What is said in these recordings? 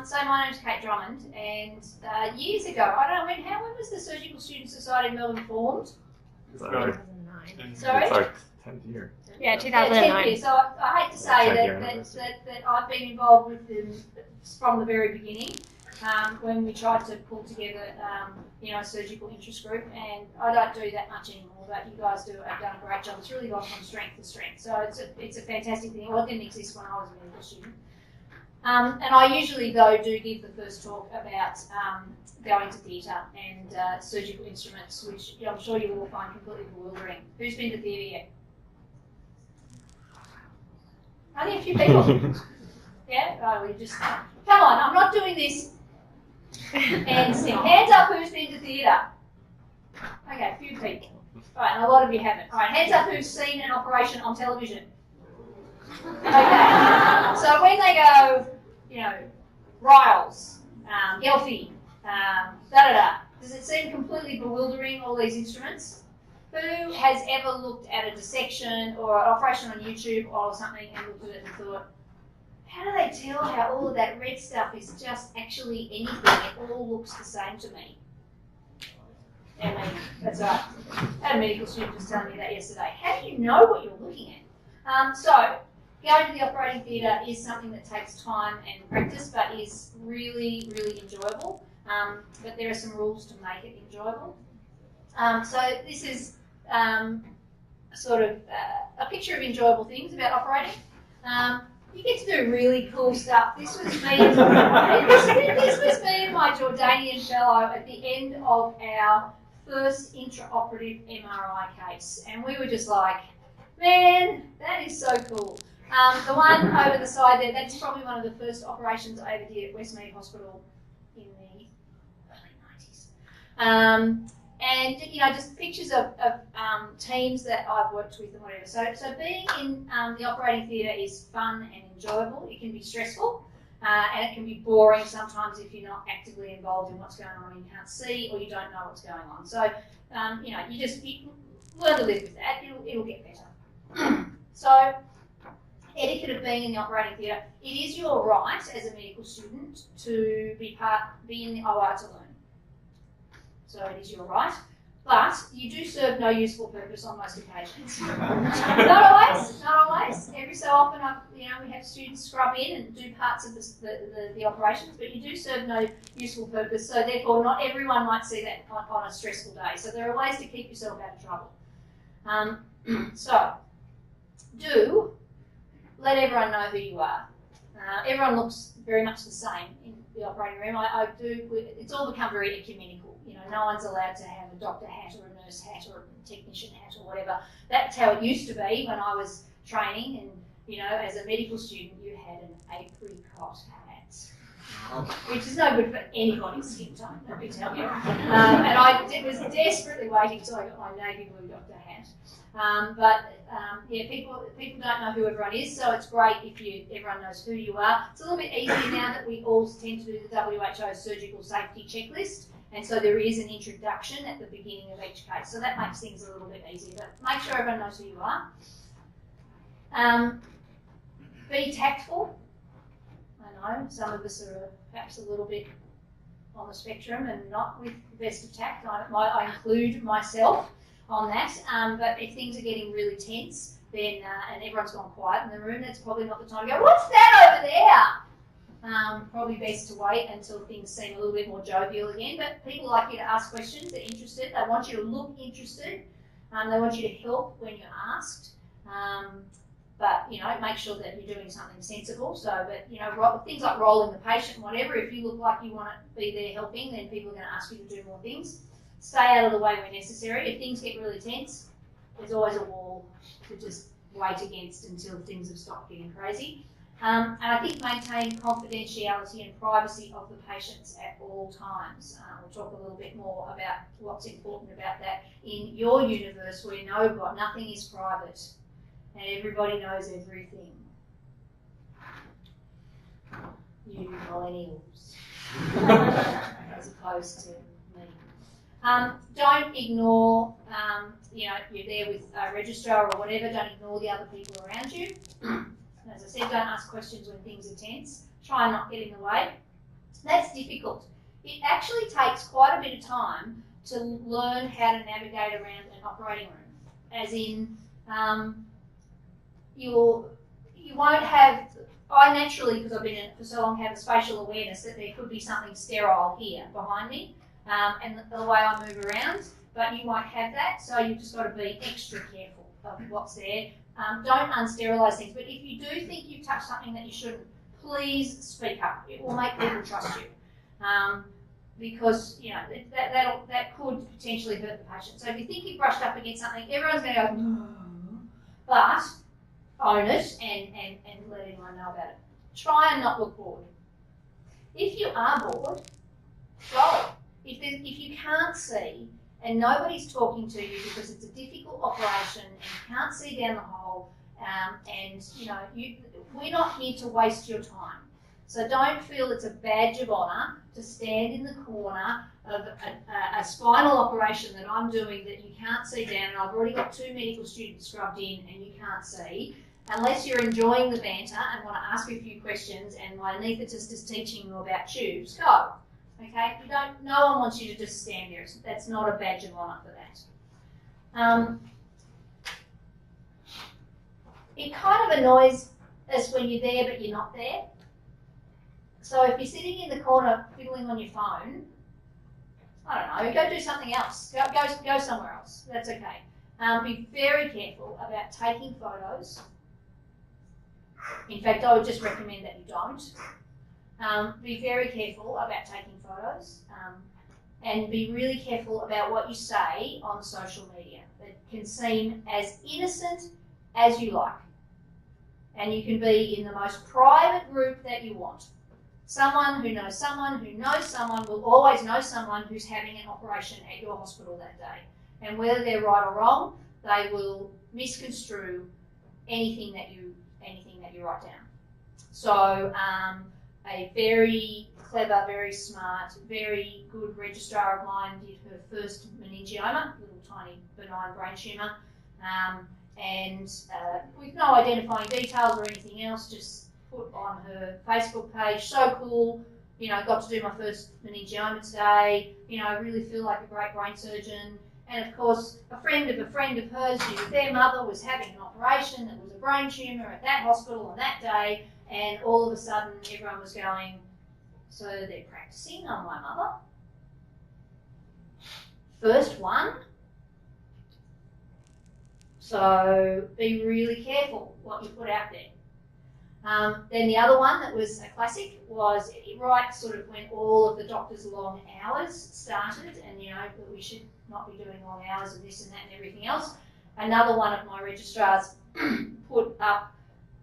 So my name's Kate Drummond, and years ago, I don't know, when was the Surgical Student Society in Melbourne formed? 2009. Sorry? It's our 10th year. Yeah, 2009. 10th year. So I hate to say that I've been involved with them from the very beginning, when we tried to pull together, a surgical interest group, and I don't do that much anymore, but you guys have done a great job. It's really gone from strength to strength, so it's a fantastic thing. Well, it didn't exist when I was a medical student. And I usually, though, do give the first talk about going to theatre and surgical instruments, which I'm sure you will find completely bewildering. Who's been to theatre yet? Only a few people. Yeah? Oh, we just... Come on, I'm not doing this. And sing. Hands up who's been to theatre. Okay, a few people. All right, and a lot of you haven't. All right, hands up who's seen an operation on television. Okay, so when they go, Riles, Gelfie, does it seem completely bewildering, all these instruments? Who has ever looked at a dissection or an operation on YouTube or something and looked at it and thought, how do they tell how all of that red stuff is just actually anything? It all looks the same to me. Yeah, me. That's right. I had a medical student just telling me that yesterday. How do you know what you're looking at? So, going to the operating theatre is something that takes time and practice, but is really, really enjoyable. But there are some rules to make it enjoyable. So this is sort of a picture of enjoyable things about operating. You get to do really cool stuff. This was me. This was me and my Jordanian fellow at the end of our first intraoperative MRI case, and we were just like, man, that is so cool. The one over the side there, that's probably one of the first operations I ever did at Westmead Hospital in the early 90s. And just pictures of teams that I've worked with and whatever. So being in the operating theatre is fun and enjoyable. It can be stressful, and it can be boring sometimes if you're not actively involved in what's going on and you can't see or you don't know what's going on. So you learn to live with that. It'll get better. So etiquette of being in the operating theatre. It is your right as a medical student to be in the OR to learn. So it is your right, but you do serve no useful purpose on most occasions. Not always. Every so often, we have students scrub in and do parts of the operations, but you do serve no useful purpose. So therefore, not everyone might see that on a stressful day. So there are ways to keep yourself out of trouble. So do let everyone know who you are. Everyone looks very much the same in the operating room. It's all become very ecumenical. No one's allowed to have a doctor hat or a nurse hat or a technician hat or whatever. That's how it used to be when I was training, and as a medical student, you had an apricot hat, which is no good for anybody's skin tone, let me tell you. And I was desperately waiting until I got my navy blue doctor hat. People don't know who everyone is, so it's great if everyone knows who you are. It's a little bit easier now that we all tend to do the WHO surgical safety checklist, and so there is an introduction at the beginning of each case, so that makes things a little bit easier. But make sure everyone knows who you are. Be tactful. I know some of us are perhaps a little bit on the spectrum and not with the best of tact. I include myself on that, but if things are getting really tense, then and everyone's gone quiet in the room, that's probably not the time to go, what's that over there? Probably best to wait until things seem a little bit more jovial again, but people like you to ask questions, they're interested, they want you to look interested, they want you to help when you're asked, but make sure that you're doing something sensible. So, but things like rolling the patient and whatever, if you look like you want to be there helping, then people are going to ask you to do more things. Stay out of the way when necessary. If things get really tense, there's always a wall to just wait against until things have stopped getting crazy. And I think maintain confidentiality and privacy of the patients at all times. We'll talk a little bit more about what's important about that in your universe where nothing is private and everybody knows everything. You millennials, as opposed to me. Don't ignore, you're there with a registrar or whatever, don't ignore the other people around you. As I said, don't ask questions when things are tense. Try and not get in the way. That's difficult. It actually takes quite a bit of time to learn how to navigate around an operating room. As in, you won't have, I naturally, because I've been in it for so long, have a spatial awareness that there could be something sterile here behind me, and the way I move around, but you won't have that, so you've just got to be extra careful of what's there. Don't unsterilise things, but if you do think you've touched something that you shouldn't, please speak up. It will make people trust you. Because that could potentially hurt the patient. So if you think you've brushed up against something, everyone's going to go, no. But own it and let everyone know about it. Try and not look bored. If you are bored, go. If you can't see and nobody's talking to you because it's a difficult operation and you can't see down the hole, we're not here to waste your time. So don't feel it's a badge of honour to stand in the corner of a spinal operation that I'm doing that you can't see down, and I've already got 2 medical students scrubbed in and you can't see. Unless you're enjoying the banter and want to ask me a few questions and my anaesthetist is teaching you about tubes, go. Okay? No one wants you to just stand there. That's not a badge of honour for that. It kind of annoys us when you're there but you're not there. So if you're sitting in the corner fiddling on your phone, I don't know, go do something else. Go somewhere else. That's okay. Be very careful about taking photos. In fact, I would just recommend that you don't. Be very careful about taking photos and be really careful about what you say on social media. It can seem as innocent as you like. And you can be in the most private group that you want. Someone who knows someone will always know someone who's having an operation at your hospital that day. And whether they're right or wrong, they will misconstrue anything that you write down. So a very clever, very smart, very good registrar of mine did her first meningioma, little tiny benign brain tumour, and with no identifying details or anything else, just put on her Facebook page, so cool, got to do my first meningioma today, I really feel like a great brain surgeon. And of course, a friend of hers knew that their mother was having an operation that was a brain tumour at that hospital on that day, and all of a sudden everyone was going, so they're practicing on my mother? First one. So be really careful what you put out there. Then the other one that was a classic was right sort of when all of the doctors' long hours started, and that we should not be doing long hours of this and that and everything else. Another one of my registrars put up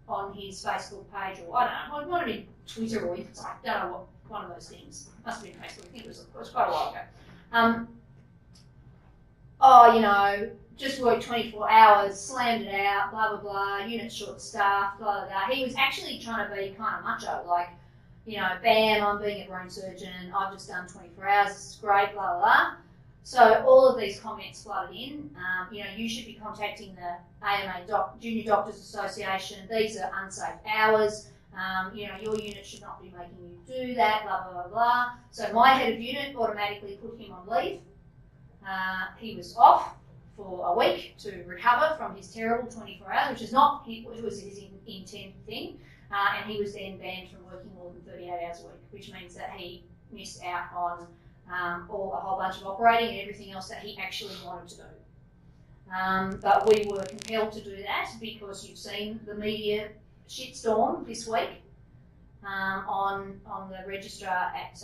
on his Facebook page, or I don't know, it might have been Twitter or I don't know what, one of those things. It must have been Facebook. I think it was quite a while ago. Just worked 24 hours, slammed it out, blah, blah, blah, unit short staffed, blah, blah, blah. He was actually trying to be kind of macho, like, bam, I'm being a brain surgeon, I've just done 24 hours, it's great, blah, blah, blah. So all of these comments flooded in. You should be contacting the AMA Junior Doctors Association. These are unsafe hours. Your unit should not be making you do that, blah, blah, blah, blah. So my head of unit automatically put him on leave. He was off for a week to recover from his terrible 24 hours, which is not, it was his intent thing, and he was then banned from working more than 38 hours a week, which means that he missed out on a whole bunch of operating and everything else that he actually wanted to do. But we were compelled to do that because you've seen the media shitstorm this week on the registrar at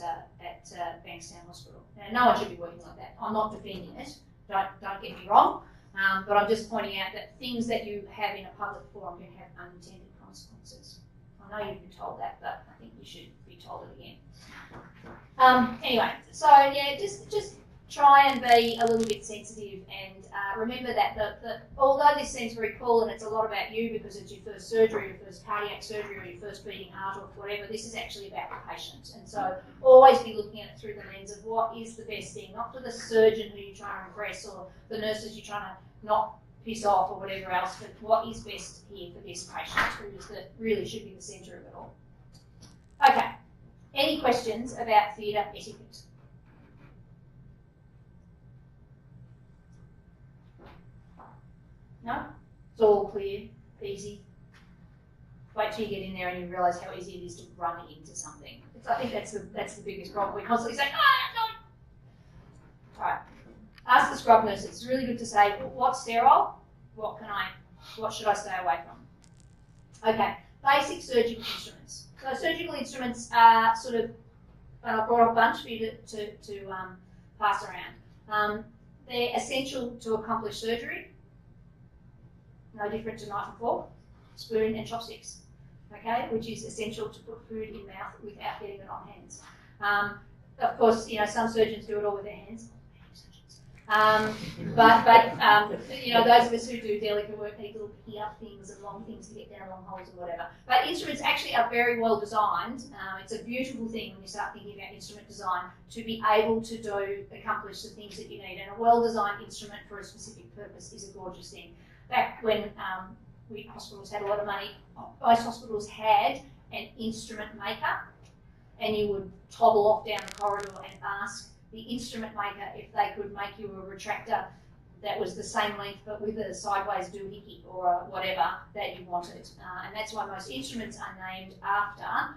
Bankstown Hospital. Now, no one should be working like that. I'm not defending it. Don't get me wrong, but I'm just pointing out that things that you have in a public forum can have unintended consequences. I know you've been told that, but I think you should be told it again. Anyway, so yeah, just try and be a little bit sensitive, and remember that although this seems very cool and it's a lot about you because it's your first surgery, your first cardiac surgery, or your first beating heart, or whatever, this is actually about the patient. And so always be looking at it through the lens of what is the best thing, not for the surgeon who you're trying to impress or the nurses you're trying to not piss off or whatever else, but what is best here for this patient, who is really should be the centre of it all. Okay. Any questions about theatre etiquette? No? It's all clear, easy. Wait till you get in there and you realise how easy it is to run into something. I think that's the biggest problem. We constantly say, no. Alright. Ask the scrub nurse. It's really good to say, what's sterile? What should I stay away from? Okay, basic surgical instruments. So surgical instruments are sort of, and I brought a bunch for you to pass around. They're essential to accomplish surgery. No different to knife and fork, spoon and chopsticks, okay, which is essential to put food in mouth without getting it on hands. Of course, some surgeons do it all with their hands. Those of us who do delicate work need little ear things and long things to get down long holes and whatever. But instruments actually are very well designed. It's a beautiful thing when you start thinking about instrument design to be able to accomplish the things that you need. And a well-designed instrument for a specific purpose is a gorgeous thing. Back when hospitals had a lot of money, most hospitals had an instrument maker, and you would toddle off down the corridor and ask the instrument maker if they could make you a retractor that was the same length but with a sideways doohickey or whatever that you wanted. And that's why most instruments are named after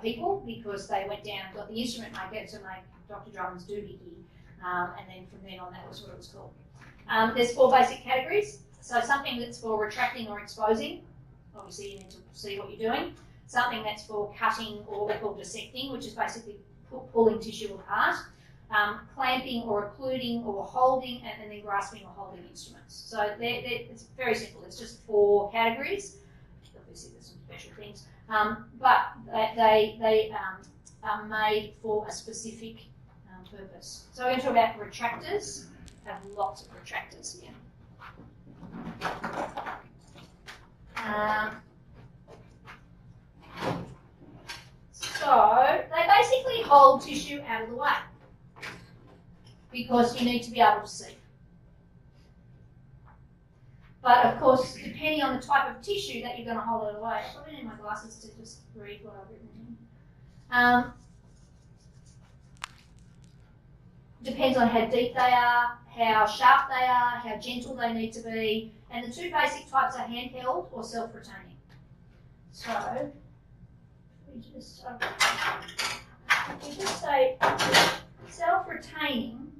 people, because they went down and got the instrument maker to make Dr. Drummond's doohickey, and then from then on that was what it was called. There's 4 basic categories. So something that's for retracting or exposing, obviously you need to see what you're doing. Something that's for cutting or what we call dissecting, which is basically pulling tissue apart. Clamping or occluding or holding, and then grasping or holding instruments. So it's very simple. It's just 4 categories. Obviously there's some special things, but they are made for a specific purpose. So we're going to talk about retractors. I have lots of retractors here. So they basically hold tissue out of the way because you need to be able to see. But of course, depending on the type of tissue that you're going to hold it away, I probably need my glasses to just read what I've written here. Depends on how deep they are, how sharp they are, how gentle they need to be. And the 2 basic types are handheld or self-retaining. So, we just say self-retaining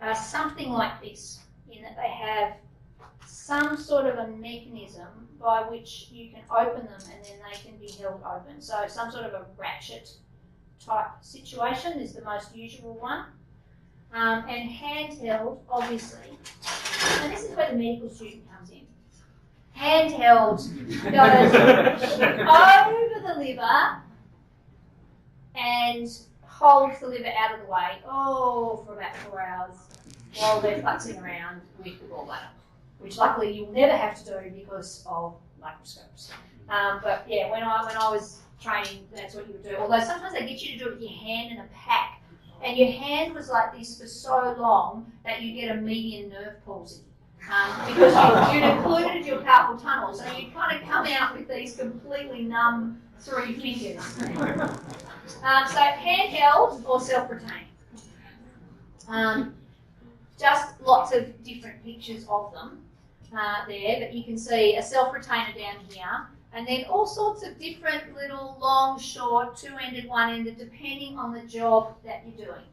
are something like this, in that they have some sort of a mechanism by which you can open them and then they can be held open. So some sort of a ratchet type situation is the most usual one. And handheld, obviously, and this is where the medical student comes in. Handheld goes over the liver and holds the liver out of the way, for about 4 hours while they're futzing around with the gallbladder, which luckily you'll never have to do because of microscopes. But yeah, when I was training, that's what you would do. Although sometimes they get you to do it with your hand in a pack, and your hand was like this for so long that you get a median nerve palsy. Because you'd occluded your carpal tunnel, so you'd kind of come out with these completely numb 3 fingers. So handheld or self-retained. Just lots of different pictures of them there, but you can see a self-retainer down here, and then all sorts of different little long, short, 2-ended, 1-ended, depending on the job that you're doing.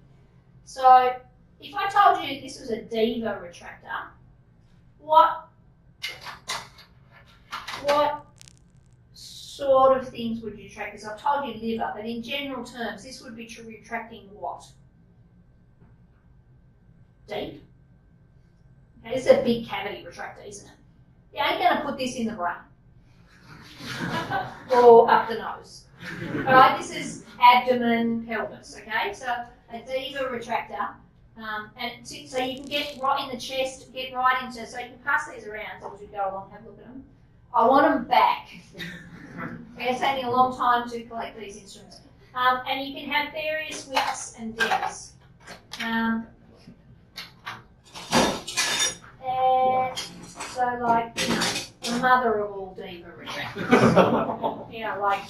So if I told you this was a diva retractor, what sort of things would you retract? Because I've told you liver, but in general terms, this would be retracting what? Deep. Okay, this is a big cavity retractor, isn't it? You ain't going to put this in the brain or up the nose. All right, this is abdomen, pelvis. Okay, so a diva retractor. And so you can get right in the chest, get right into, so you can pass these around as we go along, have a look at them. I want them back. It's taking a long time to collect these instruments. And you can have various widths and depths. And so like, mother of all diva retractors. You know, like,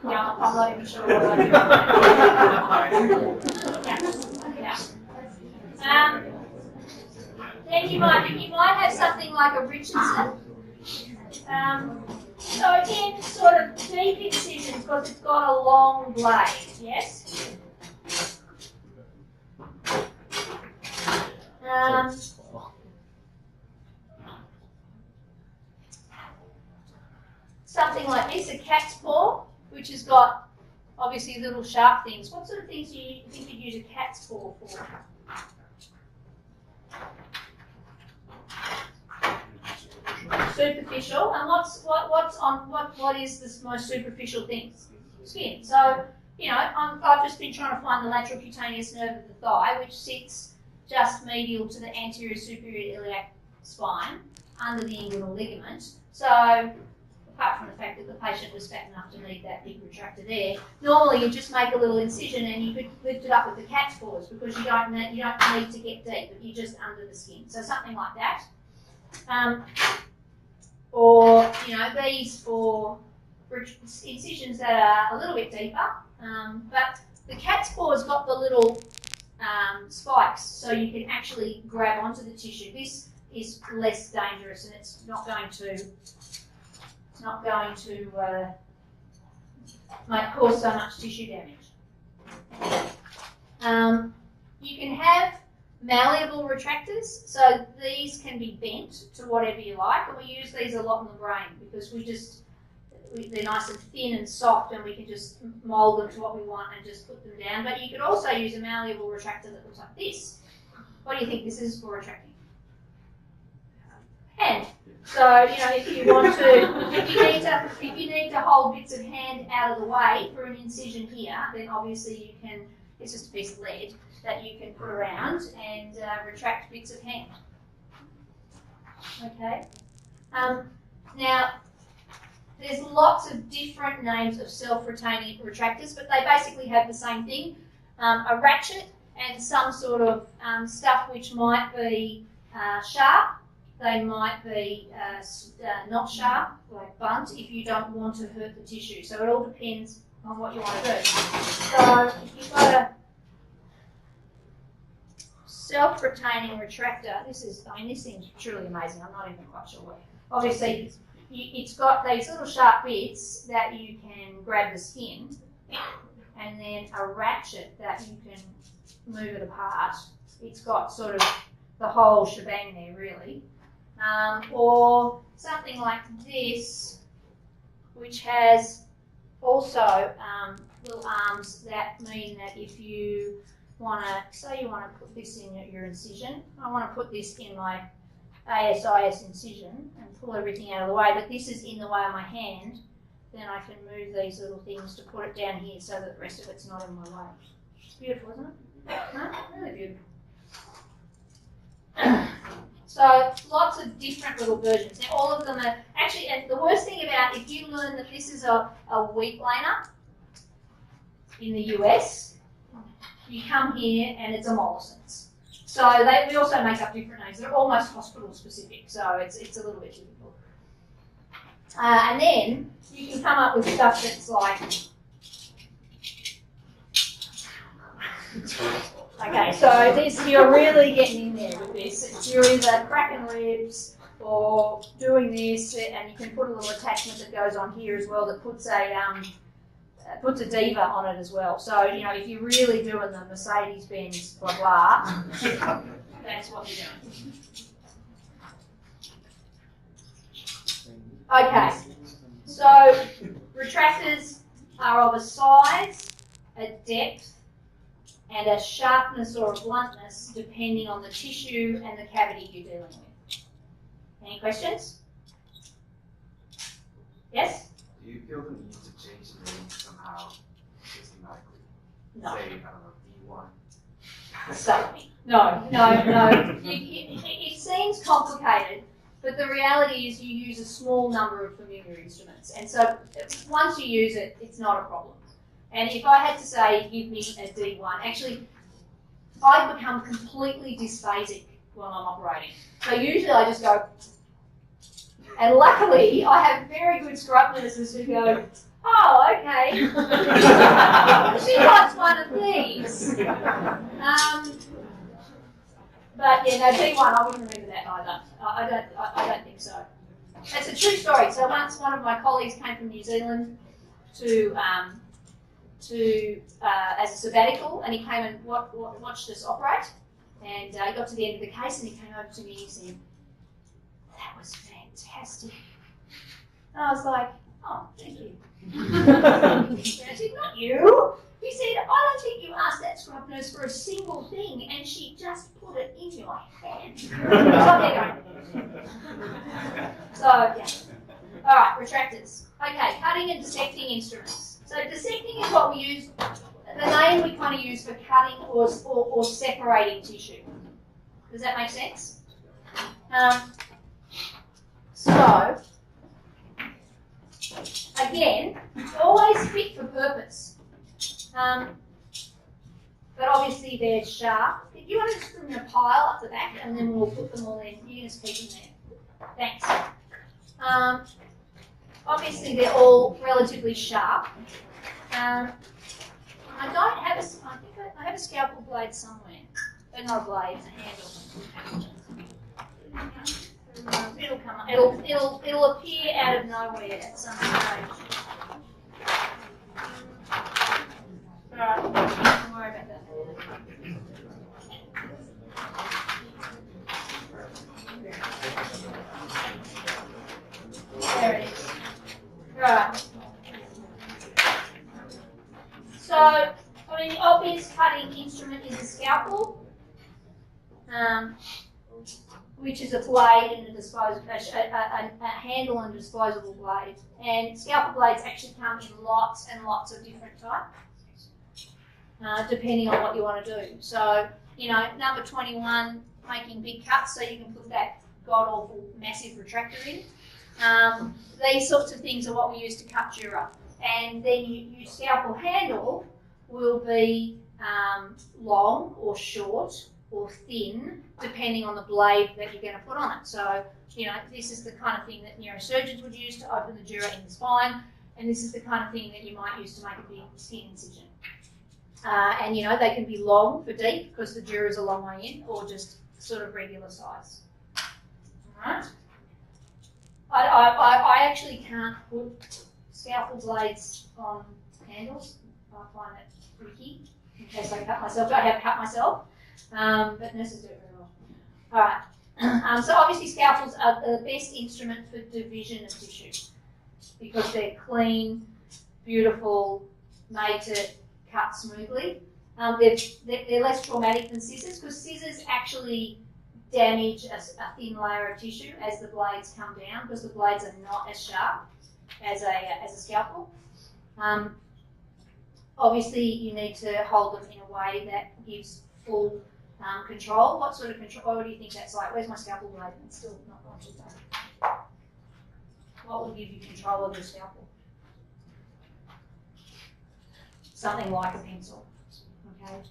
you know, I'm not even sure what I do. Yeah. Then you might have something like a Richardson. So again, sort of deep incisions because it's got a long blade, yes? Something like this, a cat's paw, which has got obviously little sharp things. What sort of things do you think you'd use a cat's paw for? Superficial, and what is the most superficial thing? Skin. So, you know, I've just been trying to find the lateral cutaneous nerve of the thigh, which sits just medial to the anterior superior iliac spine, under the inguinal ligament. So, apart from the fact that the patient was fat enough to need that big retractor there, normally you just make a little incision and you could lift it up with the cat's paws because you don't need to get deep, but you're just under the skin. So something like that. Or, you know, these for incisions that are a little bit deeper, but the cat's paw has got the little spikes, so you can actually grab onto the tissue. This is less dangerous, and it's not going to cause so much tissue damage. You can have malleable retractors, so these can be bent to whatever you like, and we use these a lot in the brain because they're nice and thin and soft, and we can just mould them to what we want and just put them down. But you could also use a malleable retractor that looks like this. What do you think this is for retracting? Hand. So, you know, if you need to hold bits of hand out of the way for an incision here, then obviously you can. It's just a piece of lead that you can put around and retract bits of hand. Okay. Now, there's lots of different names of self-retaining retractors, but they basically have the same thing. A ratchet and some sort of stuff which might be sharp. They might be not sharp, like blunt, if you don't want to hurt the tissue. So it all depends on what you want to do. So if you've got a self-retaining retractor, this seems truly amazing. I'm not even quite sure what. Obviously, it's got these little sharp bits that you can grab the skin, and then a ratchet that you can move it apart. It's got sort of the whole shebang there, really. Or something like this, which has also little arms that mean that if you want to, say you want to put this in your incision, I want to put this in my ASIS incision and pull everything out of the way, but this is in the way of my hand, then I can move these little things to put it down here so that the rest of it's not in my way. It's beautiful, isn't it? No? Really beautiful. So lots of different little versions. Now all of them are actually, and the worst thing about if you learn that this is a wheat laner in the US, you come here and it's a Mollison's. So we also make up different names. They're almost hospital specific, so it's a little bit difficult. And then you can come up with stuff that's like, okay, so this, you're really getting in there with this. You're either cracking ribs or doing this, and you can put a little attachment that goes on here as well that puts a diva on it as well. So, you know, if you're really doing the Mercedes-Benz blah blah, that's what you're doing. Okay, so retractors are of a size, a depth, and a sharpness or a bluntness depending on the tissue and the cavity you're dealing with. Any questions? Yes? Do you feel the need to change the name somehow systematically? No. Say, I don't know, D1. Certainly. No. It seems complicated, but the reality is you use a small number of familiar instruments. And so once you use it, it's not a problem. And if I had to say, give me a D1, actually, I become completely dysphasic while I'm operating. So usually I just go, And luckily, I have very good scrub nurses who go, oh, okay. She wants one of these. But yeah, no, D1, I wouldn't remember that either. I don't think so. It's a true story. So once one of my colleagues came from New Zealand to as a sabbatical, and he came and watched us operate, and he got to the end of the case, and he came over to me and he said, "That was fantastic." And I was like, "Oh, thank you." I said, "Not you." He said, "I don't think you asked that scrub nurse for a single thing, and she just put it in your hand." So there you go. So yeah. All right, retractors. Okay, cutting and dissecting instruments. So dissecting is what we use. The name we kind of use for cutting or separating tissue. Does that make sense? So again, always fit for purpose. But obviously they're sharp. If you want to just put them in a pile up the back, and then we'll put them all in. You can just keep them there. Thanks. Obviously they're all relatively sharp. I don't have I think I have a scalpel blade somewhere. But not a blade, it's a handle. It'll come up. It'll appear out of nowhere at some stage. Alright, don't worry about that. There it is. Right. So, I mean, the obvious cutting instrument is a scalpel, which is a blade and a handle and disposable blade. And scalpel blades actually come in lots and lots of different types, depending on what you want to do. So, you know, number 21, making big cuts, so you can put that god-awful massive retractor in. These sorts of things are what we use to cut dura. And then your scalpel handle will be long or short or thin, depending on the blade that you're going to put on it. So, you know, this is the kind of thing that neurosurgeons would use to open the dura in the spine, and this is the kind of thing that you might use to make a big skin incision. And, you know, they can be long for deep because the dura is a long way in, or just sort of regular size. All right? I actually can't put scalpel blades on handles. I find it tricky in case I cut myself. I have cut myself, but nurses do it very well. All right. So obviously scalpels are the best instrument for division of tissue because they're clean, beautiful, made to cut smoothly. They're less traumatic than scissors because scissors actually damage a thin layer of tissue as the blades come down because the blades are not as sharp as a scalpel. Obviously, you need to hold them in a way that gives full control. What sort of control? What do you think that's like? Where's my scalpel blade? It's still not on today. What will give you control of your scalpel? Something like a pencil. Okay.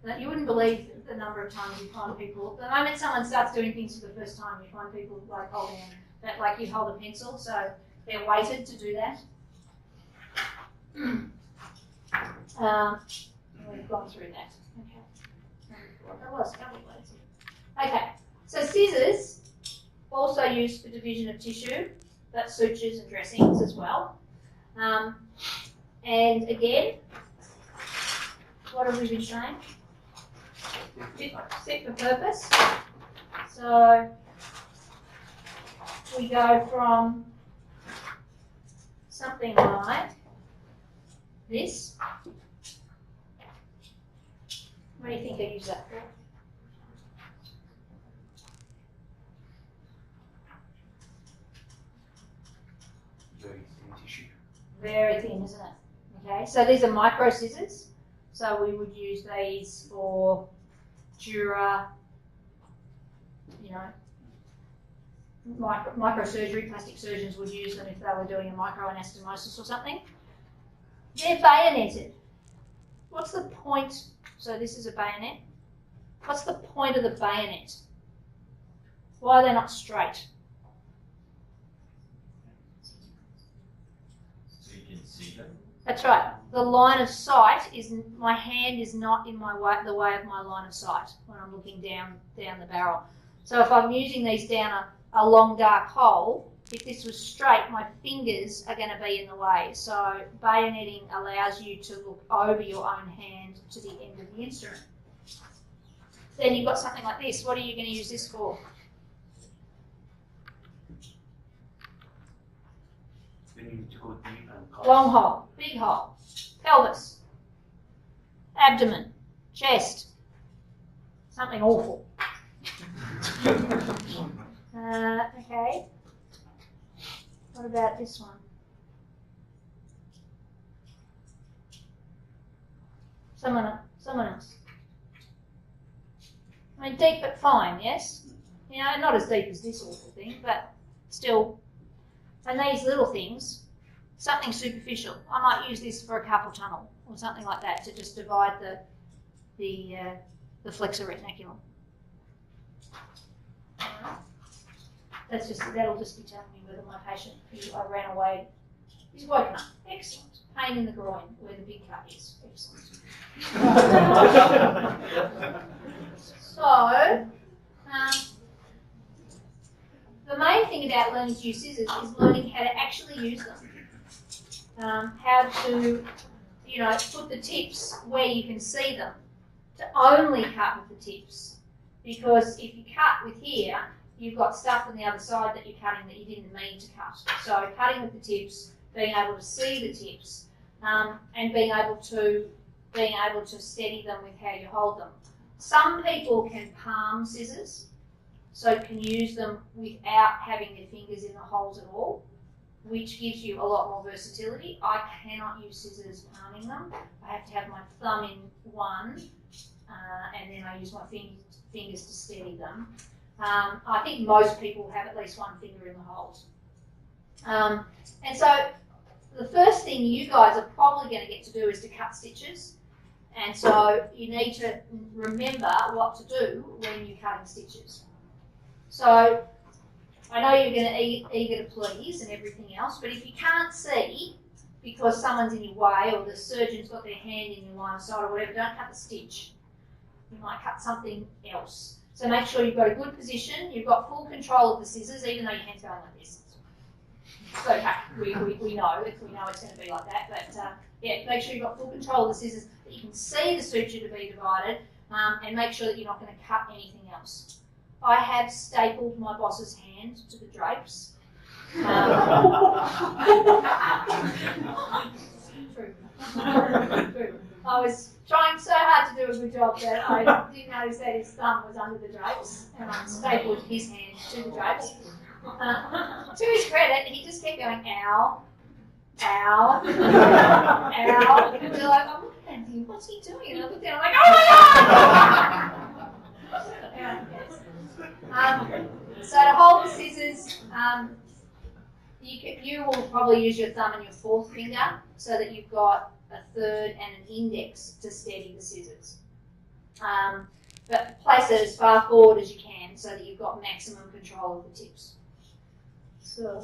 Now, you wouldn't believe the number of times you find people. The moment someone starts doing things for the first time, you find people like holding that, like you hold a pencil. So they're weighted to do that. We've gone through that. Okay. Okay. So scissors also used for division of tissue, but sutures and dressings as well. And again, what have we been saying? Fit for purpose. So we go from something like this. What do you think I use that for? Very thin tissue. Very thin, isn't it? Okay, so these are micro scissors. So we would use these for dura, you know, microsurgery. Plastic surgeons would use them if they were doing a microanastomosis or something. They're bayoneted. What's the point? So this is a bayonet. What's the point of the bayonet? Why are they not straight? see them? That's right. The line of sight is, my hand is not in my way, the way of my line of sight when I'm looking down the barrel. So if I'm using these down a long dark hole, if this was straight, my fingers are going to be in the way. So bayoneting allows you to look over your own hand to the end of the instrument. Then you've got something like this. What are you going to use this for? We need to go deep and cut. Long hole, big hole, pelvis, abdomen, chest, something awful. Okay. What about this one? Someone else. I mean, deep but fine, yes? You know, not as deep as this awful thing, but still. And these little things, something superficial. I might use this for a carpal tunnel or something like that to just divide the flexor retinaculum. That'll just be telling me whether my patient who I ran away is woken up. Excellent. Pain in the groin where the big cut is. Excellent. So, the main thing about learning to use scissors is learning how to actually use them. How to, put the tips where you can see them. To only cut with the tips. Because if you cut with here, you've got stuff on the other side that you're cutting that you didn't mean to cut. So cutting with the tips, being able to see the tips, and being able to steady them with how you hold them. Some people can palm scissors, so can use them without having their fingers in the holes at all, which gives you a lot more versatility. I cannot use scissors palming them. I have to have my thumb in one, and then I use my fingers to steady them. I think most people have at least one finger in the holes. And so the first thing you guys are probably going to get to do is to cut stitches. And so you need to remember what to do when you're cutting stitches. So I know you're going to be eager to please and everything else, but if you can't see because someone's in your way or the surgeon's got their hand in your line of sight or whatever, don't cut the stitch. You might cut something else. So make sure you've got a good position, you've got full control of the scissors, even though your hand's going like this. It's okay, we know it's going to be like that, but yeah, make sure you've got full control of the scissors, that you can see the suture to be divided, and make sure that you're not going to cut anything else. I have stapled my boss's hand to the drapes. True. I was trying so hard to do a good job that I didn't notice that his thumb was under the drapes, and I stapled his hand to the drapes. To his credit, he just kept going, ow, ow, ow. And we're like, I'm looking at him, what's he doing? And I looked down, I'm like, oh my God! So to hold the scissors, you will probably use your thumb and your fourth finger so that you've got a third and an index to steady the scissors. But place it as far forward as you can so that you've got maximum control of the tips. So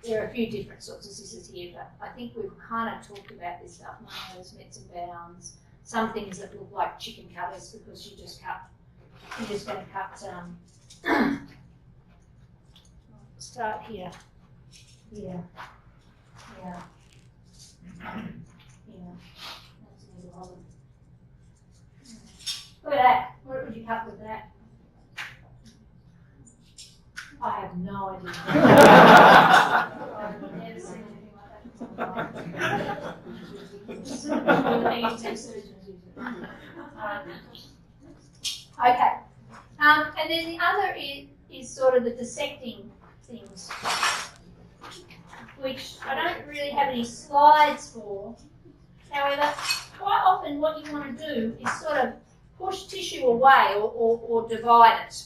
there are a few different sorts of scissors here, but I think we've kind of talked about this stuff. Nails, mitts and bounds. Some things that look like chicken cutters because you're just going to cut. Start here. Yeah. That's a little odd. Look at that. What would you cut with that? I have no idea. I've never seen anything like that. Okay. And then the other is sort of the dissecting things, which I don't really have any slides for. However, quite often what you want to do is sort of push tissue away or divide it.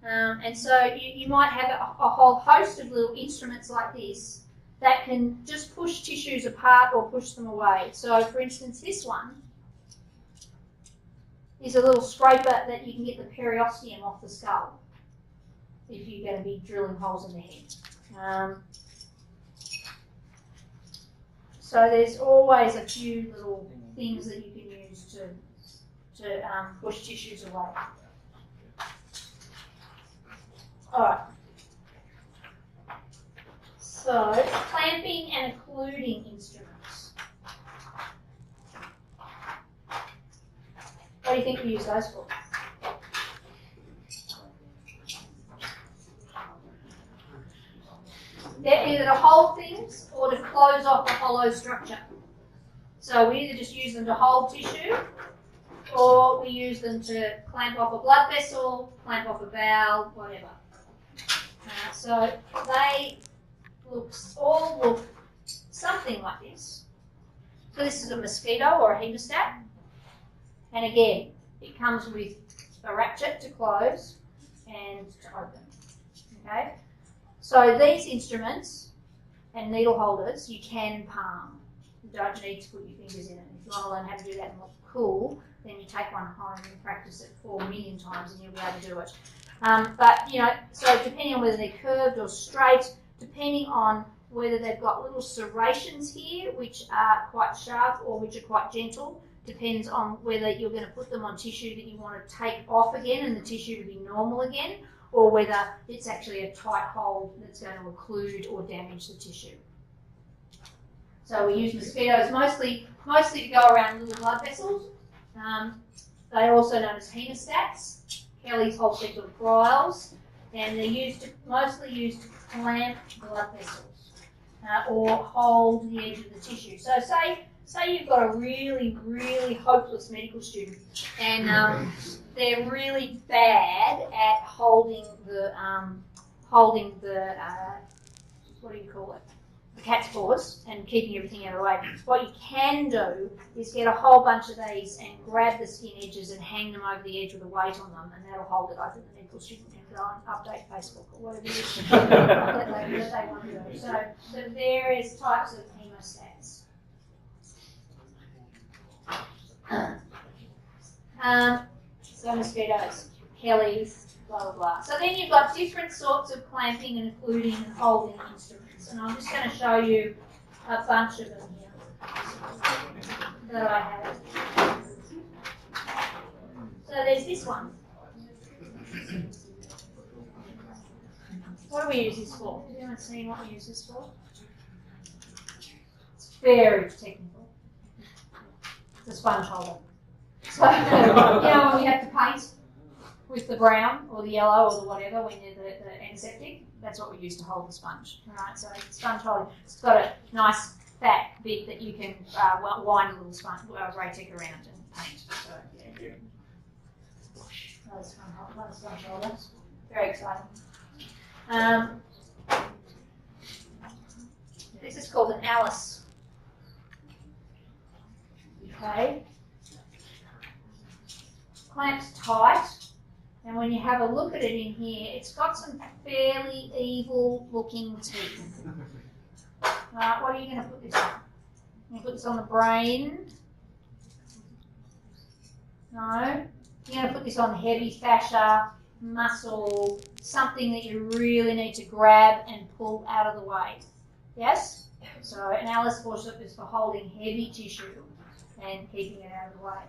And so you might have a whole host of little instruments like this that can just push tissues apart or push them away. So for instance, this one is a little scraper that you can get the periosteum off the skull if you're going to be drilling holes in the head. So there's always a few little things that you can use to push tissues away. Alright. So, clamping and occluding instruments. What do you think we use those for? They're either to hold things or to close off a hollow structure. So we either just use them to hold tissue, or we use them to clamp off a blood vessel, clamp off a bowel, whatever. So they all look something like this. So this is a mosquito or a hemostat. And again, it comes with a ratchet to close and to open. Okay? So these instruments and needle holders you can palm. You don't need to put your fingers in it. If you want to learn how to do that and look cool, then you take one home and practice it 4 million times and you'll be able to do it. But, you know, so depending on whether they're curved or straight, depending on whether they've got little serrations here, which are quite sharp or which are quite gentle, depends on whether you're going to put them on tissue that you want to take off again and the tissue to be normal again, or whether it's actually a tight hold that's going to occlude or damage the tissue. So we use mosquitoes mostly to go around little blood vessels. They're also known as hemostats, Kelly's Holstein Cryles, and they're mostly used to clamp blood vessels or hold the edge of the tissue. So say you've got a really, really hopeless medical student and they're really bad at holding the what do you call it? The cat's paws and keeping everything out of the way. What you can do is get a whole bunch of these and grab the skin edges and hang them over the edge with a weight on them, and that'll hold it over the medical student and go and update Facebook or whatever it is that they want to do. So the various types of hemostats. So mosquitoes, Kelly's, blah, blah, blah. So then you've got different sorts of clamping and occluding and holding instruments. And I'm just going to show you a bunch of them here that I have. So there's this one. What do we use this for? Has anyone seen what we use this for? It's very technical. It's a sponge holder. So, you know, when we have to paint with the brown or the yellow or the whatever when you're the antiseptic, that's what we use to hold the sponge. Alright, so sponge holder. It's got a nice fat bit that you can wind a little sponge, Raytec around and paint. So, yeah. Another sponge holder. Very exciting. This is called an Alice. Okay. Clamps tight, and when you have a look at it in here, it's got some fairly evil looking teeth. What are you going to put this on? You going to put this on the brain? No. You're going to put this on heavy fascia, muscle, something that you really need to grab and pull out of the way. Yes? So an Alice forceps is for holding heavy tissue and keeping it out of the way.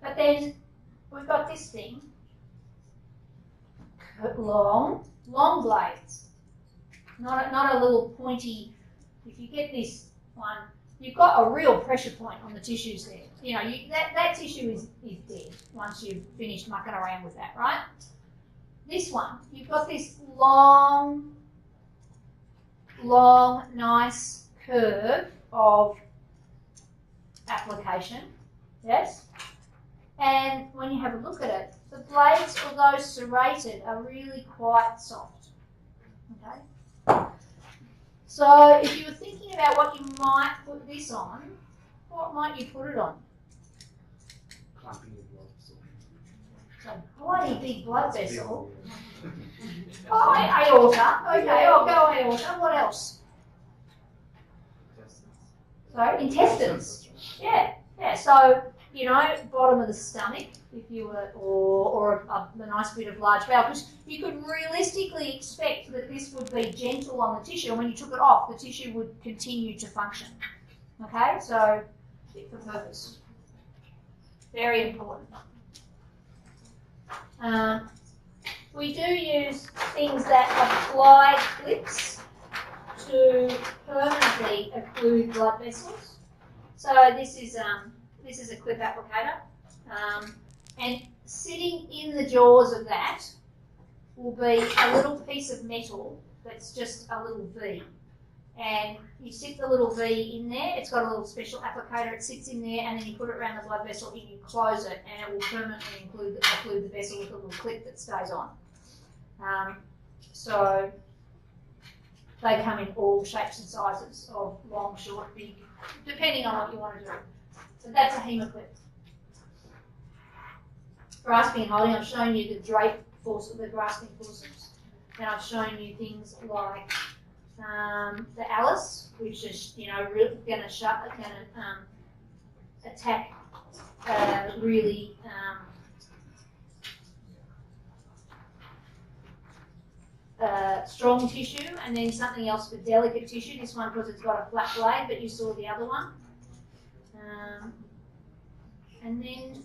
But then we've got this thing, long blades, not a little pointy. If you get this one, you've got a real pressure point on the tissues there. You know, that tissue is dead once you've finished mucking around with that, right? This one, you've got this long, nice curve of application, yes? And when you have a look at it, the blades, although serrated, are really quite soft. Okay? So if you were thinking about what you might put this on, what might you put it on? Clamping the blood vessel. So bloody big blood vessel. Oh, aorta. Okay, I'll go aorta. What else? Intestines. So intestines. Yeah. So, you know, bottom of the stomach, if you were, or a nice bit of large bowel, because you could realistically expect that this would be gentle on the tissue, and when you took it off, the tissue would continue to function. Okay, so fit for purpose. Very important. We do use things that apply clips to permanently occlude blood vessels. So this is a clip applicator, and sitting in the jaws of that will be a little piece of metal that's just a little V. And you stick the little V in there, it's got a little special applicator, it sits in there, and then you put it around the blood vessel and you close it, and it will permanently occlude the vessel with a little clip that stays on. So they come in all shapes and sizes of long, short, big, depending on what you want to do. So that's a hemoclip. Grasping and holding, I've shown you the drape force, the grasping forceps, and I've shown you things like the Alice, which is really going to attack really strong tissue, and then something else for delicate tissue. This one because it's got a flat blade, but you saw the other one. And then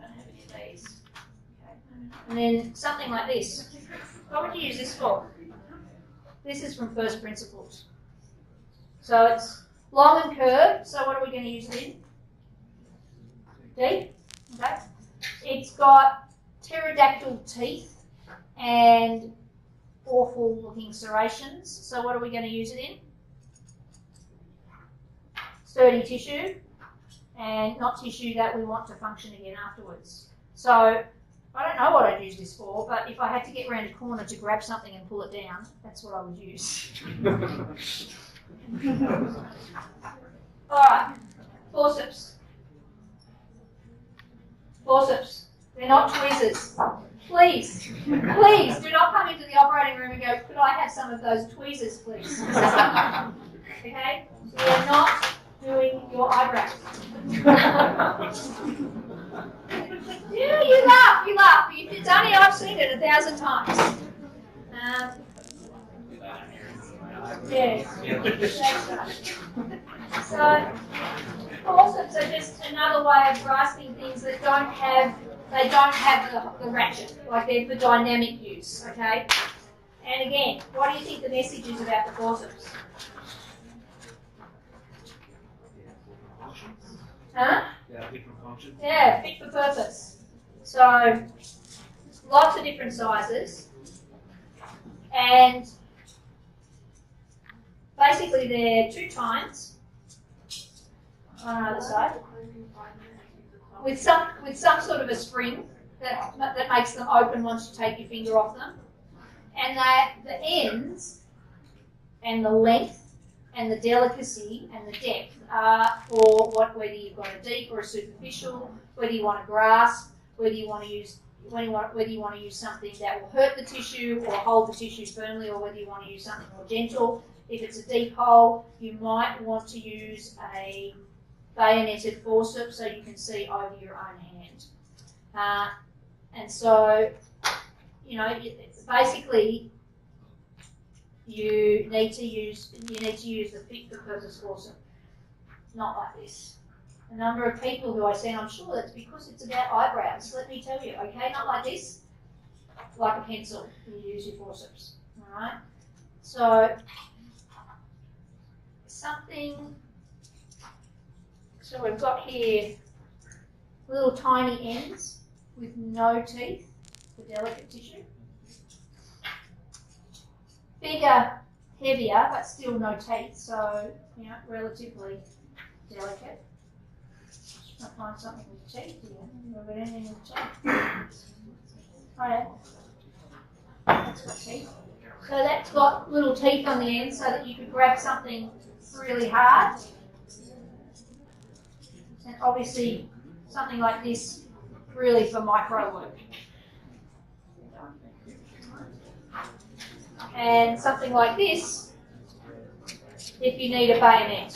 I don't have any of these. Okay. And then something like this. What would you use this for? This is from first principles. So it's long and curved. So what are we going to use it in? Deep. Okay. It's got pterodactyl teeth and awful looking serrations. So what are we going to use it in? Sturdy tissue, and not tissue that we want to function again afterwards. So I don't know what I'd use this for, but if I had to get around a corner to grab something and pull it down, that's what I would use. Alright, forceps. Forceps. They're not tweezers. Please, please do not come into the operating room and go, could I have some of those tweezers, please? Okay? We are not doing your eyebrows. You laugh. It's only I've seen it 1,000 times. Yes, that's right. So, forceps are just another way of grasping things that don't have the ratchet, like they're for dynamic use, okay? And again, what do you think the message is about the forceps? Huh? Yeah, different functions. Yeah, fit for purpose. So, lots of different sizes, and basically they're 2 tines on either side, with some sort of a spring that makes them open once you take your finger off them, and the ends and the length and the delicacy and the depth are for whether you've got a deep or a superficial, whether you want to grasp, whether you want to use something that will hurt the tissue or hold the tissue firmly, or whether you want to use something more gentle. If it's a deep hole, you might want to use a bayoneted forceps so you can see over your own hand. And so, basically, you need to use the fit for purpose forceps, not like this. A number of people who I see, and I'm sure that's because it's about eyebrows. Let me tell you, okay, not like this, like a pencil. You use your forceps, all right. So we've got here little tiny ends with no teeth for delicate tissue. Bigger, heavier, but still no teeth, so relatively delicate. I'll find something with teeth here. Have we got anything with teeth? Oh yeah. That's got teeth. So that's got little teeth on the end so that you could grab something really hard. And obviously something like this really for micro work. And something like this if you need a bayonet.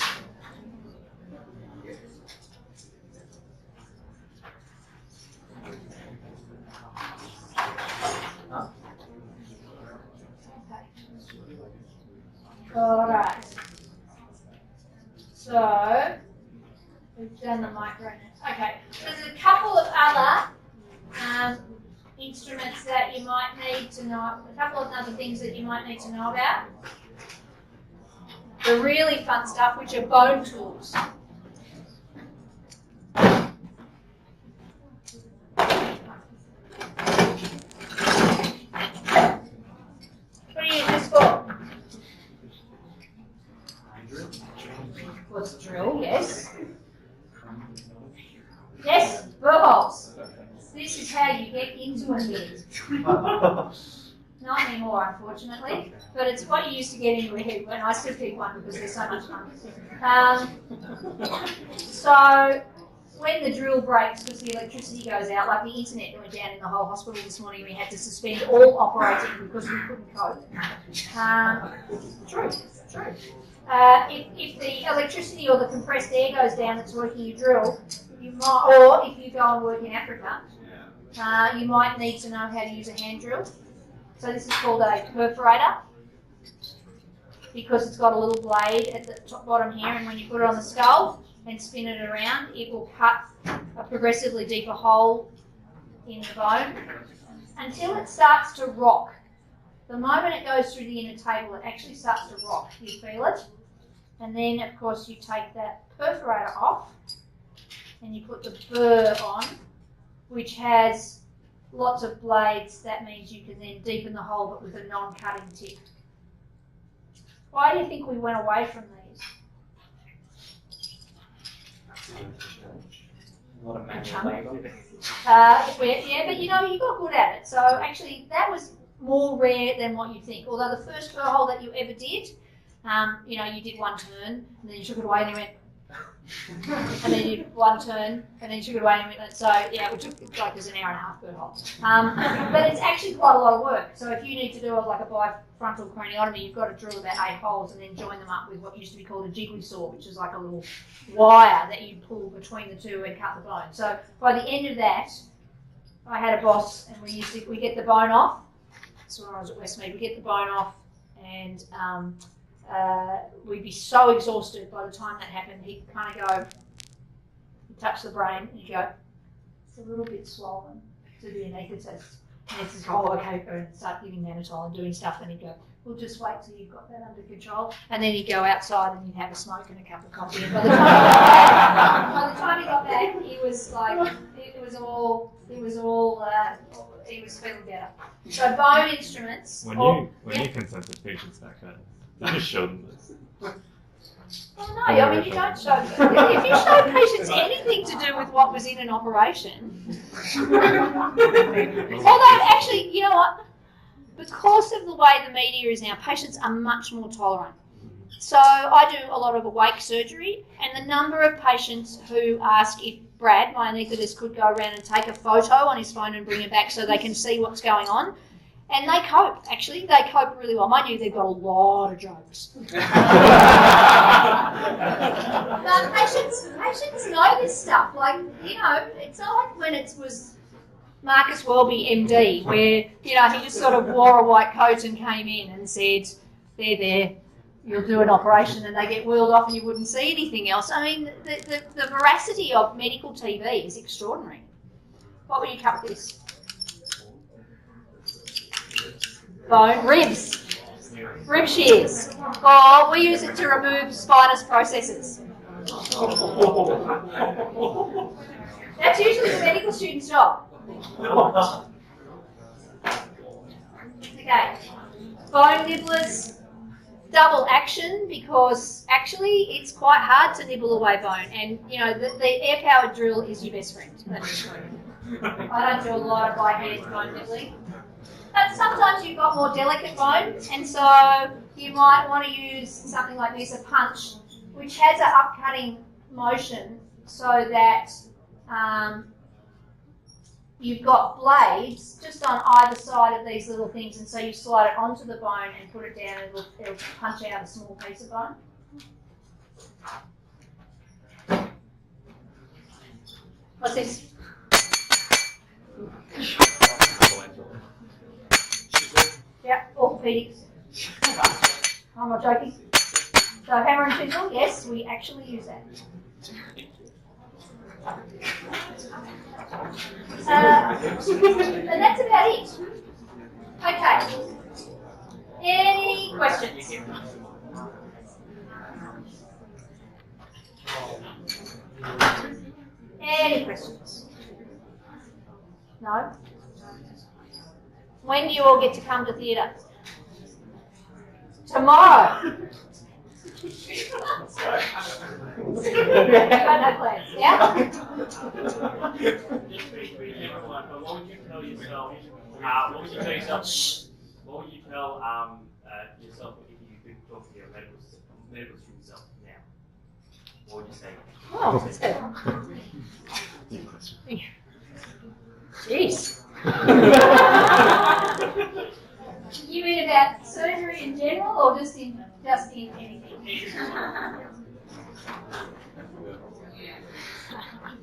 Alright. So, we've done the micro. Okay, there's a couple of other instruments that you might need to know, a couple of other things that you might need to know about. The really fun stuff, which are bone tools. What do you use this for? What's a drill? Yes. Yes, burr holes. This is how you get into a head. Not anymore, unfortunately, but it's what you used to get into a head, and I still keep one because they're so much fun. So when the drill breaks because the electricity goes out, like the internet that went down in the whole hospital this morning, we had to suspend all operating because we couldn't cope. True. If the electricity or the compressed air goes down that's working your drill, you might, or if you go and work in Africa, you might need to know how to use a hand drill. So this is called a perforator because it's got a little blade at the top bottom here, and when you put it on the skull and spin it around, it will cut a progressively deeper hole in the bone until it starts to rock. The moment it goes through the inner table, it actually starts to rock. You feel it. And then, of course, you take that perforator off and you put the burr on, which has lots of blades. That means you can then deepen the hole, but with a non-cutting tip. Why do you think we went away from these? A lot of manual labor. Yeah, but you know, you got good at it. So actually, that was more rare than what you think. Although the first burr hole that you ever did, you know, you did one turn, and then you took it away, and you went, and then you did one turn, and then you took it away, and you went. So yeah, it took like there's an hour and a half burr hole. But it's actually quite a lot of work. So if you need to do like a bifrontal craniotomy, you've got to drill about 8 holes and then join them up with what used to be called a jiggly saw, which is like a little wire that you pull between the two and cut the bone. So by the end of that, I had a boss, and we get the bone off. So when I was at Westmead, we get the bone off, and we'd be so exhausted by the time that happened. He'd kind of go, he'd touch the brain, and he'd go, it's a little bit swollen to the anaesthetist. And he says, oh, okay, and start giving mannitol and doing stuff, and he'd go, we'll just wait till you've got that under control. And then he'd go outside and he'd have a smoke and a cup of coffee. And by the time he got back, he was like, he was feeling better. So bone instruments. When you consented patients back then, you just showed them this. Well, no, I mean, you don't show them. If you show patients anything to do with what was in an operation. Although, actually, you know what? Because of the way the media is now, patients are much more tolerant. So I do a lot of awake surgery, and the number of patients who ask if Brad, my anaesthetist, could go around and take a photo on his phone and bring it back so they can see what's going on. And they cope, actually. They cope really well. Mind you, they've got a lot of jokes. But patients know this stuff. Like, you know, it's not like when it was Marcus Welby, MD, where, you know, he just sort of wore a white coat and came in and said, there, you'll do an operation, and they get wheeled off and you wouldn't see anything else. I mean, the veracity of medical TV is extraordinary. What would you cut with this? Bone, ribs. Rib shears. Or we use it to remove spinous processes. That's usually the medical student's job. Okay. Bone nibblers. Double action, because actually it's quite hard to nibble away bone, and you know the air-powered drill is your best friend. That's true. I don't do a lot of by hand bone nibbling, but sometimes you've got more delicate bone, and so you might want to use something like this, a punch, which has an upcutting motion, so that you've got blades just on either side of these little things, and so you slide it onto the bone and put it down, and it'll punch out a small piece of bone. What's this? Yeah, orthopedics. I'm not joking. So hammer and chisel, yes, we actually use that. And that's about it. Okay. Any questions? Any questions? No? When do you all get to come to theatre? Tomorrow. You've got no plans, yeah? What would you tell yourself? What would you tell yourself if you could talk to your medical student self now? What would you say? Oh, that's good. Jeez. You mean about surgery in general, or just in anything?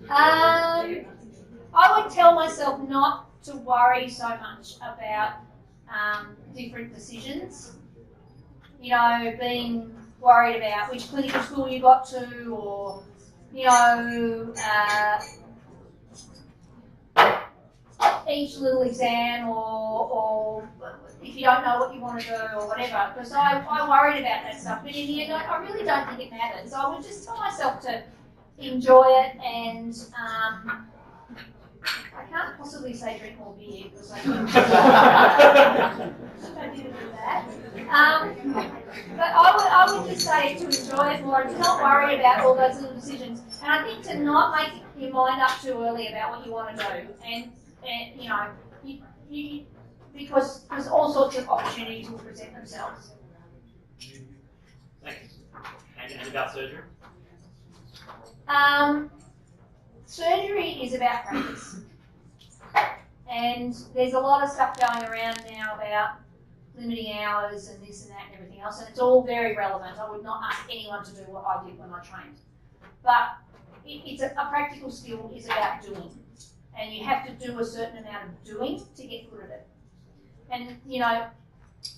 I would tell myself not to worry so much about different decisions. You know, being worried about which clinical school you got to, or each little exam, or if you don't know what you want to do or whatever, because I worried about that stuff, but in the end I really don't think it matters. I would just tell myself to enjoy it, and I can't possibly say drink more beer because I didn't do that. But I would just say to enjoy it more and to not worry about all those little decisions, and I think to not make your mind up too early about what you want to do, and because there's all sorts of opportunities will present themselves. Thanks. And about surgery? Surgery is about practice. And there's a lot of stuff going around now about limiting hours and this and that and everything else, and it's all very relevant. I would not ask anyone to do what I did when I trained. But it's a practical skill is about doing. And you have to do a certain amount of doing to get good at it. And,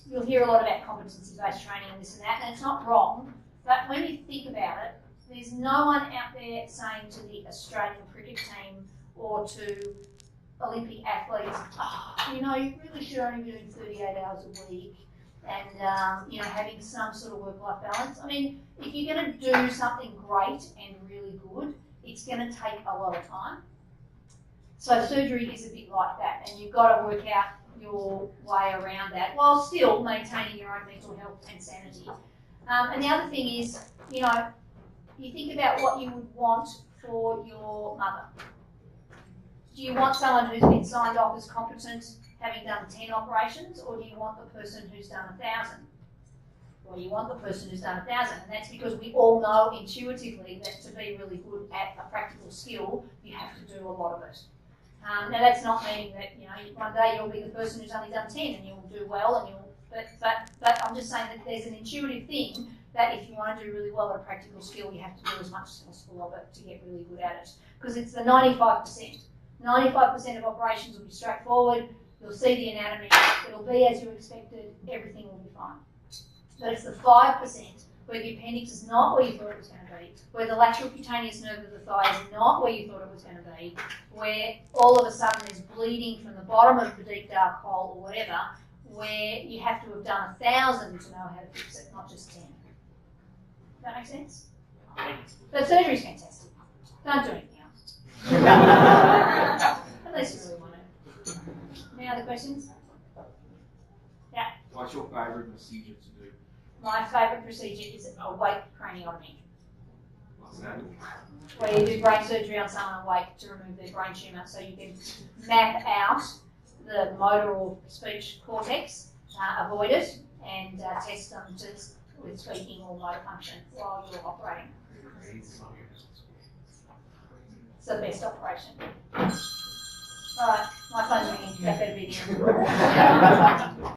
you'll hear a lot about competency-based training and this and that, and it's not wrong, but when you think about it, there's no one out there saying to the Australian cricket team or to Olympic athletes, you really should only be doing 38 hours a week and, having some sort of work-life balance. I mean, if you're going to do something great and really good, it's going to take a lot of time. So surgery is a bit like that, and you've got to work out your way around that while still maintaining your own mental health and sanity. And the other thing is, you think about what you would want for your mother. Do you want someone who's been signed off as competent, having done 10 operations, or do you want the person who's done 1,000? Well, you want the person who's done 1,000, and that's because we all know intuitively that to be really good at a practical skill, you have to do a lot of it. Now that's not meaning that one day you'll be the person who's only done 10 and you'll do well, but I'm just saying that there's an intuitive thing that if you want to do really well at a practical skill, you have to do as much as possible of it to get really good at it. Because it's the 95%. 95% of operations will be straightforward. You'll see the anatomy. It'll be as you expected. Everything will be fine. But it's the 5% where the appendix is not where you thought it was going to be, where the lateral cutaneous nerve of the thigh is not where you thought it was going to be, where all of a sudden there's bleeding from the bottom of the deep dark hole or whatever, where you have to have done 1,000 to know how to fix it, not just 10. Does that make sense? But surgery's fantastic. Don't do anything else. Unless you really want to. Any other questions? Yeah. What's your favourite procedure to do? My favourite procedure is awake craniotomy, What's that? where you do brain surgery on someone awake to remove their brain tumour, so you can map out the motor or speech cortex, avoid it, and test them with speaking or motor function while you're operating. It's the best operation. All right, my phone's ringing. That better be the end.